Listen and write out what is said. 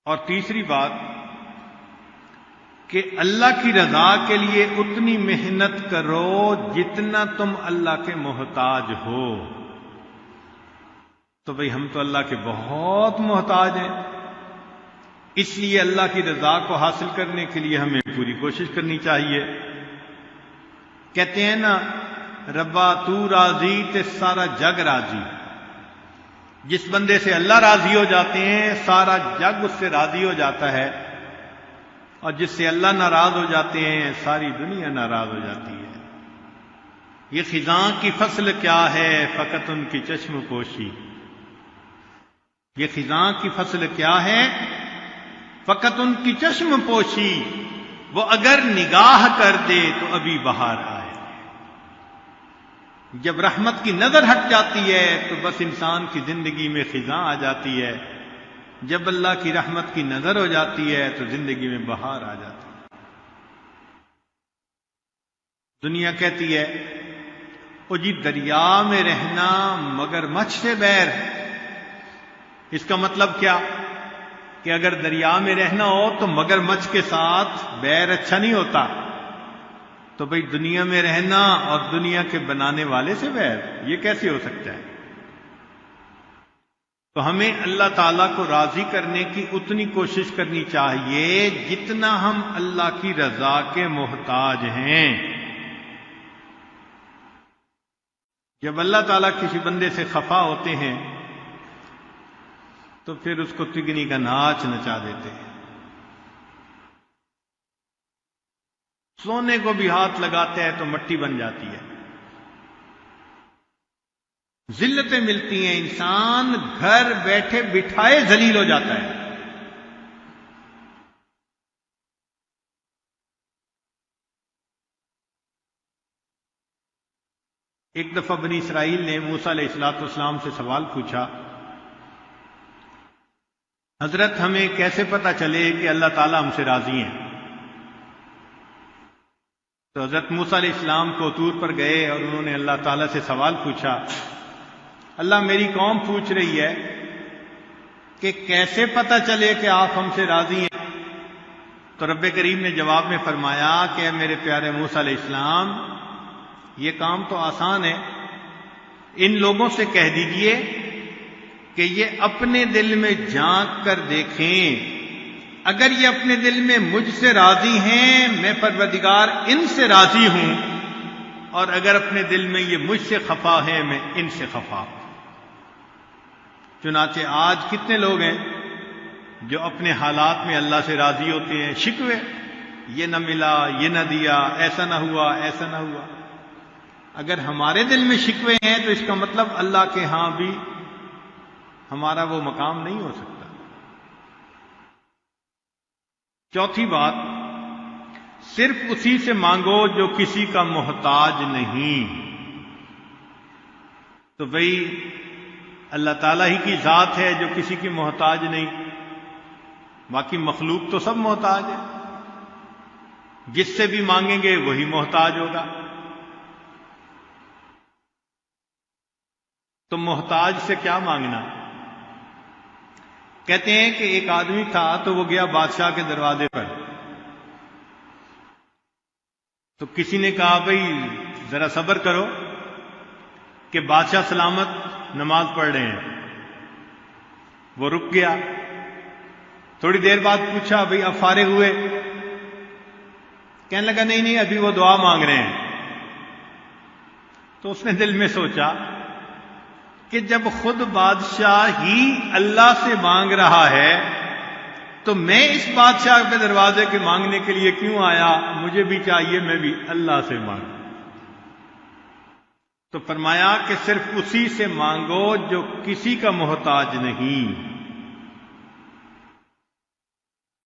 اور تیسری بات کہ اللہ کی رضا کے لیے اتنی محنت کرو جتنا تم اللہ کے محتاج ہو. تو بھئی ہم تو اللہ کے بہت محتاج ہیں، اس لیے اللہ کی رضا کو حاصل کرنے کے لیے ہمیں پوری کوشش کرنی چاہیے. کہتے ہیں نا، ربا تو راضی تے سارا جگ راضی. جس بندے سے اللہ راضی ہو جاتے ہیں سارا جگ اس سے راضی ہو جاتا ہے، اور جس سے اللہ ناراض ہو جاتے ہیں ساری دنیا ناراض ہو جاتی ہے. یہ خزاں کی فصل کیا ہے فقط ان کی چشم پوشی. یہ خزاں کی فصل کیا ہے فقط ان کی چشم پوشی. وہ اگر نگاہ کر دے تو ابھی بہار آئے. جب رحمت کی نظر ہٹ جاتی ہے تو بس انسان کی زندگی میں خزاں آ جاتی ہے. جب اللہ کی رحمت کی نظر ہو جاتی ہے تو زندگی میں بہار آ جاتی ہے. دنیا کہتی ہے او جی دریا میں رہنا مگر مچھ سے بیر. اس کا مطلب کیا کہ اگر دریا میں رہنا ہو تو مگر مچھ کے ساتھ بیر اچھا نہیں ہوتا. تو بھئی دنیا میں رہنا اور دنیا کے بنانے والے سے بیر، یہ کیسے ہو سکتا ہے؟ تو ہمیں اللہ تعالیٰ کو راضی کرنے کی اتنی کوشش کرنی چاہیے جتنا ہم اللہ کی رضا کے محتاج ہیں. جب اللہ تعالیٰ کسی بندے سے خفا ہوتے ہیں تو پھر اس کو تگنی کا ناچ نچا دیتے ہیں. سونے کو بھی ہاتھ لگاتے ہیں تو مٹی بن جاتی ہے. ذلتیں ملتی ہیں، انسان گھر بیٹھے بٹھائے ذلیل ہو جاتا ہے. ایک دفعہ بنی اسرائیل نے موسیٰ علیہ السلام سے سوال پوچھا، حضرت ہمیں کیسے پتہ چلے کہ اللہ تعالیٰ ہم سے راضی ہیں؟ تو حضرت موسیٰ علیہ السلام کو طور پر گئے اور انہوں نے اللہ تعالیٰ سے سوال پوچھا، اللہ میری قوم پوچھ رہی ہے کہ کیسے پتہ چلے کہ آپ ہم سے راضی ہیں؟ تو رب کریم نے جواب میں فرمایا کہ اے میرے پیارے موسیٰ علیہ السلام، یہ کام تو آسان ہے. ان لوگوں سے کہہ دیجئے کہ یہ اپنے دل میں جھانک کر دیکھیں، اگر یہ اپنے دل میں مجھ سے راضی ہیں میں پروردگار ان سے راضی ہوں، اور اگر اپنے دل میں یہ مجھ سے خفا ہے میں ان سے خفا ہوں. چنانچہ آج کتنے لوگ ہیں جو اپنے حالات میں اللہ سے راضی ہوتے ہیں، شکوے، یہ نہ ملا، یہ نہ دیا، ایسا نہ ہوا، ایسا نہ ہوا. اگر ہمارے دل میں شکوے ہیں تو اس کا مطلب اللہ کے ہاں بھی ہمارا وہ مقام نہیں ہو سکتا. چوتھی بات، صرف اسی سے مانگو جو کسی کا محتاج نہیں. تو بھئی اللہ تعالیٰ ہی کی ذات ہے جو کسی کی محتاج نہیں، باقی مخلوق تو سب محتاج ہے. جس سے بھی مانگیں گے وہی محتاج ہوگا. تو محتاج سے کیا مانگنا؟ کہتے ہیں کہ ایک آدمی تھا تو وہ گیا بادشاہ کے دروازے پر. تو کسی نے کہا بھئی ذرا صبر کرو کہ بادشاہ سلامت نماز پڑھ رہے ہیں. وہ رک گیا. تھوڑی دیر بعد پوچھا بھئی اب فارغ ہوئے؟ کہنے لگا نہیں ابھی وہ دعا مانگ رہے ہیں. تو اس نے دل میں سوچا کہ جب خود بادشاہ ہی اللہ سے مانگ رہا ہے تو میں اس بادشاہ کے دروازے کے مانگنے کے لیے کیوں آیا؟ مجھے بھی چاہیے میں بھی اللہ سے مانگوں. تو فرمایا کہ صرف اسی سے مانگو جو کسی کا محتاج نہیں.